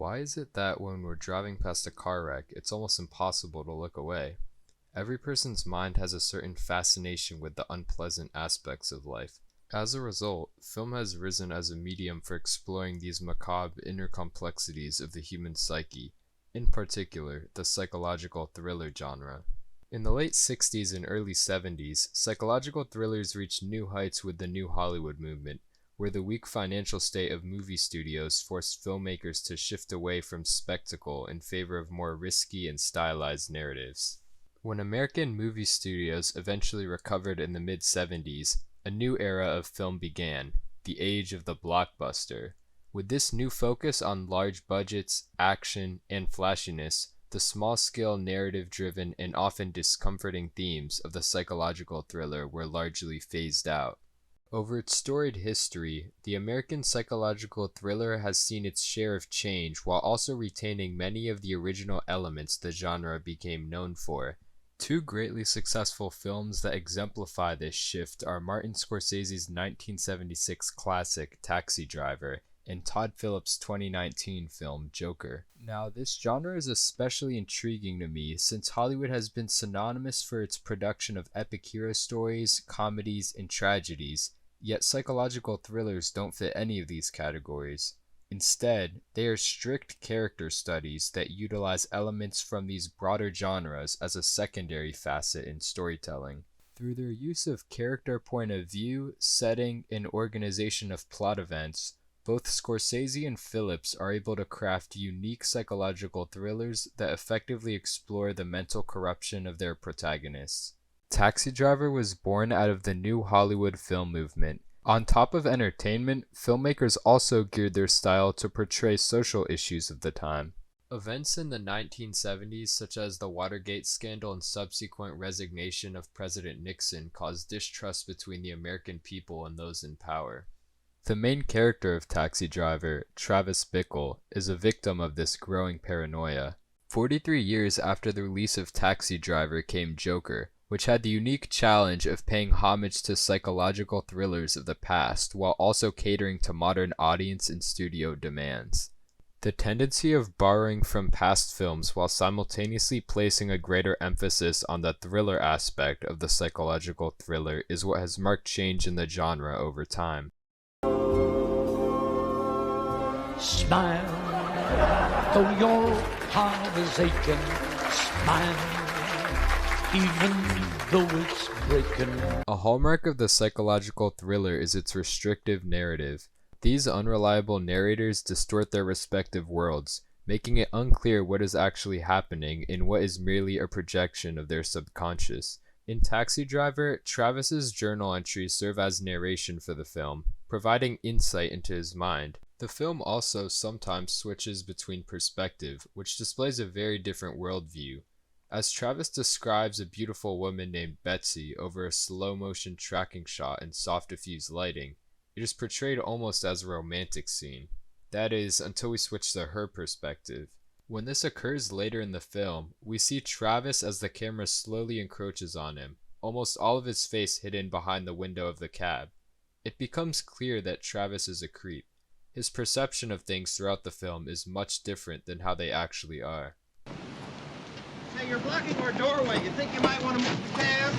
Why is it that when we're driving past a car wreck, it's almost impossible to look away? Every person's mind has a certain fascination with the unpleasant aspects of life. As a result, film has risen as a medium for exploring these macabre inner complexities of the human psyche, in particular, the psychological thriller genre. In the late 60s and early 70s, psychological thrillers reached new heights with the New Hollywood movement, where the weak financial state of movie studios forced filmmakers to shift away from spectacle in favor of more risky and stylized narratives. When American movie studios eventually recovered in the mid-70s, a new era of film began, the age of the blockbuster. With this new focus on large budgets, action, and flashiness, the small-scale narrative-driven and often discomforting themes of the psychological thriller were largely phased out. Over its storied history, the American psychological thriller has seen its share of change while also retaining many of the original elements the genre became known for. Two greatly successful films that exemplify this shift are Martin Scorsese's 1976 classic Taxi Driver and Todd Phillips' 2019 film Joker. Now, this genre is especially intriguing to me since Hollywood has been synonymous for its production of epic hero stories, comedies, and tragedies, yet psychological thrillers don't fit any of these categories. Instead, they are strict character studies that utilize elements from these broader genres as a secondary facet in storytelling. Through their use of character point of view, setting, and organization of plot events, both Scorsese and Phillips are able to craft unique psychological thrillers that effectively explore the mental corruption of their protagonists. Taxi Driver was born out of the new Hollywood film movement. On top of entertainment, filmmakers also geared their style to portray social issues of the time. Events in the 1970s, such as the Watergate scandal and subsequent resignation of President Nixon, caused distrust between the American people and those in power. The main character of Taxi Driver, Travis Bickle, is a victim of this growing paranoia. 43 years after the release of Taxi Driver came Joker, which had the unique challenge of paying homage to psychological thrillers of the past while also catering to modern audience and studio demands. The tendency of borrowing from past films while simultaneously placing a greater emphasis on the thriller aspect of the psychological thriller is what has marked change in the genre over time. Smile, though your heart is aching. Smile, even though it's breaking. A hallmark of the psychological thriller is its restrictive narrative. These unreliable narrators distort their respective worlds, making it unclear what is actually happening and what is merely a projection of their subconscious. In Taxi Driver, Travis's journal entries serve as narration for the film, providing insight into his mind. The film also sometimes switches between perspective, which displays a very different worldview. As Travis describes a beautiful woman named Betsy over a slow-motion tracking shot and soft diffused lighting, it is portrayed almost as a romantic scene. That is, until we switch to her perspective. When this occurs later in the film, we see Travis as the camera slowly encroaches on him, almost all of his face hidden behind the window of the cab. It becomes clear that Travis is a creep. His perception of things throughout the film is much different than how they actually are. Hey, you're blocking our doorway. You think you might want to move the cab?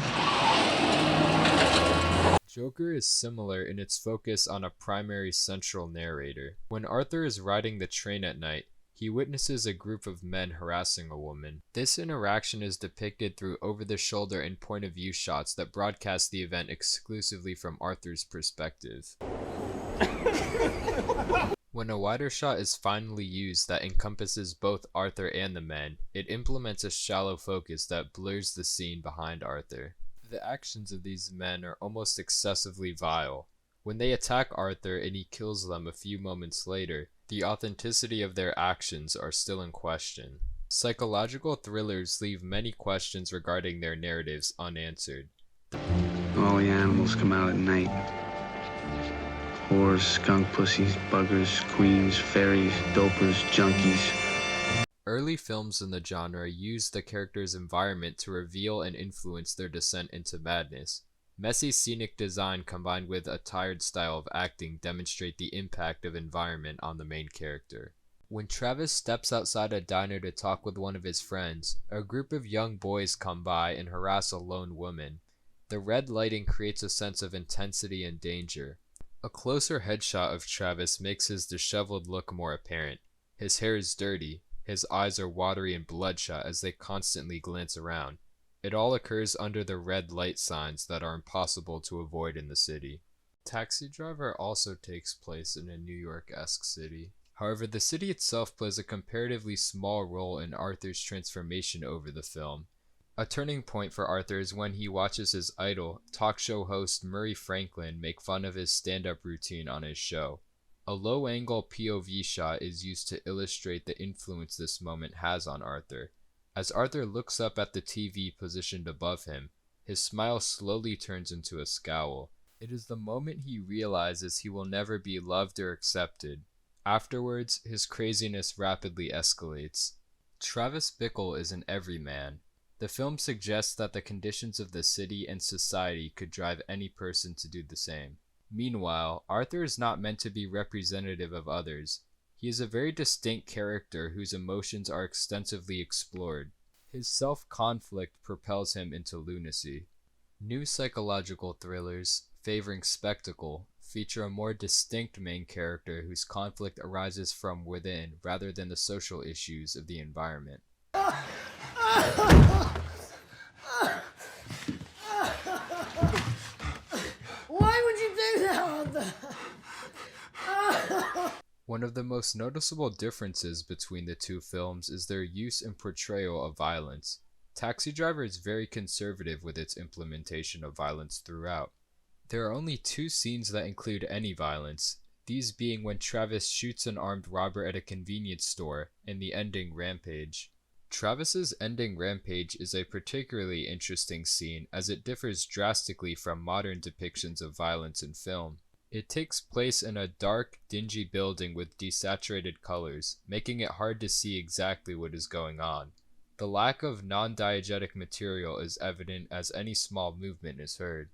Joker is similar in its focus on a primary central narrator. When Arthur is riding the train at night, he witnesses a group of men harassing a woman. This interaction is depicted through over-the-shoulder and point-of-view shots that broadcast the event exclusively from Arthur's perspective. When a wider shot is finally used that encompasses both Arthur and the men, it implements a shallow focus that blurs the scene behind Arthur. The actions of these men are almost excessively vile. When they attack Arthur and he kills them a few moments later, the authenticity of their actions are still in question. Psychological thrillers leave many questions regarding their narratives unanswered. All the animals come out at night. Whores, skunk pussies, buggers, queens, fairies, dopers, junkies. Early films in the genre used the character's environment to reveal and influence their descent into madness. Messy scenic design combined with a tired style of acting demonstrate the impact of environment on the main character. When Travis steps outside a diner to talk with one of his friends, a group of young boys come by and harass a lone woman. The red lighting creates a sense of intensity and danger. A closer headshot of Travis makes his disheveled look more apparent. His hair is dirty, his eyes are watery and bloodshot as they constantly glance around. It all occurs under the red light signs that are impossible to avoid in the city. Taxi Driver also takes place in a New York-esque city. However, the city itself plays a comparatively small role in Arthur's transformation over the film. A turning point for Arthur is when he watches his idol, talk show host Murray Franklin, make fun of his stand-up routine on his show. A low-angle POV shot is used to illustrate the influence this moment has on Arthur. As Arthur looks up at the TV positioned above him, his smile slowly turns into a scowl. It is the moment he realizes he will never be loved or accepted. Afterwards, his craziness rapidly escalates. Travis Bickle is an everyman. The film suggests that the conditions of the city and society could drive any person to do the same. Meanwhile, Arthur is not meant to be representative of others. He is a very distinct character whose emotions are extensively explored. His self-conflict propels him into lunacy. New psychological thrillers, favoring spectacle, feature a more distinct main character whose conflict arises from within rather than the social issues of the environment. Why would you do that? One of the most noticeable differences between the two films is their use and portrayal of violence. Taxi Driver is very conservative with its implementation of violence throughout. There are only 2 scenes that include any violence, these being when Travis shoots an armed robber at a convenience store and the ending rampage. Travis's ending rampage is a particularly interesting scene as it differs drastically from modern depictions of violence in film. It takes place in a dark, dingy building with desaturated colors, making it hard to see exactly what is going on. The lack of non-diegetic material is evident as any small movement is heard.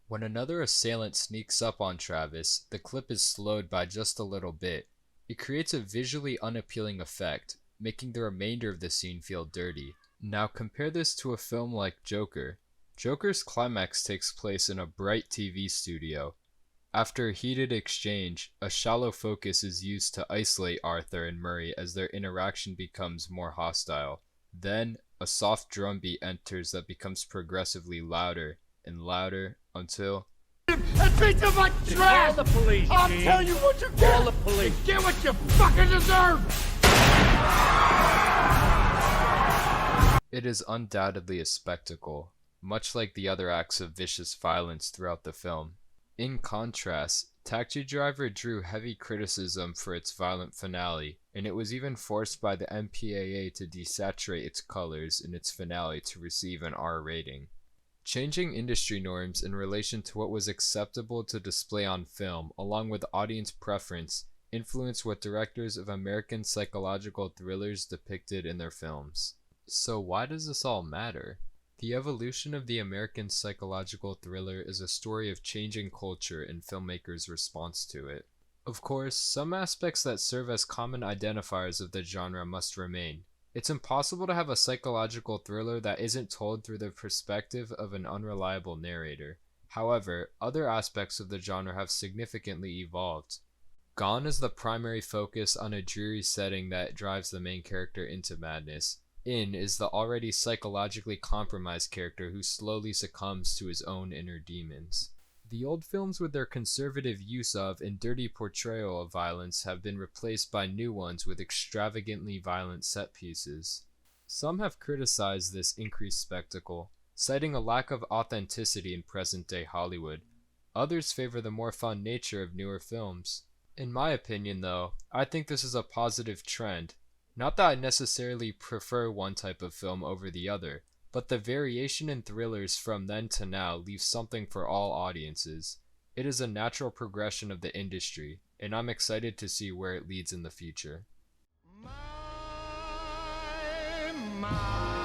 When another assailant sneaks up on Travis, the clip is slowed by just a little bit. It creates a visually unappealing effect, making the remainder of the scene feel dirty. Now compare this to a film like Joker. Joker's climax takes place in a bright TV studio. After a heated exchange, a shallow focus is used to isolate Arthur and Murray as their interaction becomes more hostile. Then, a soft drum beat enters that becomes progressively louder and louder until... That piece of my trash! Call the police, I'll tell you what you get! Call the police! Get what you fucking deserve! It is undoubtedly a spectacle, much like the other acts of vicious violence throughout the film. In contrast, Taxi Driver drew heavy criticism for its violent finale, and it was even forced by the MPAA to desaturate its colors in its finale to receive an R rating. Changing industry norms in relation to what was acceptable to display on film, along with audience preference, influenced what directors of American psychological thrillers depicted in their films. So why does this all matter? The evolution of the American psychological thriller is a story of changing culture and filmmakers' response to it. Of course, some aspects that serve as common identifiers of the genre must remain. It's impossible to have a psychological thriller that isn't told through the perspective of an unreliable narrator. However, other aspects of the genre have significantly evolved. Gone is the primary focus on a dreary setting that drives the main character into madness. In is the already psychologically compromised character who slowly succumbs to his own inner demons. The old films with their conservative use of and dirty portrayal of violence have been replaced by new ones with extravagantly violent set pieces. Some have criticized this increased spectacle, citing a lack of authenticity in present-day Hollywood. Others favor the more fun nature of newer films. In my opinion, though, I think this is a positive trend. Not that I necessarily prefer one type of film over the other, but the variation in thrillers from then to now leaves something for all audiences. It is a natural progression of the industry, and I'm excited to see where it leads in the future. My.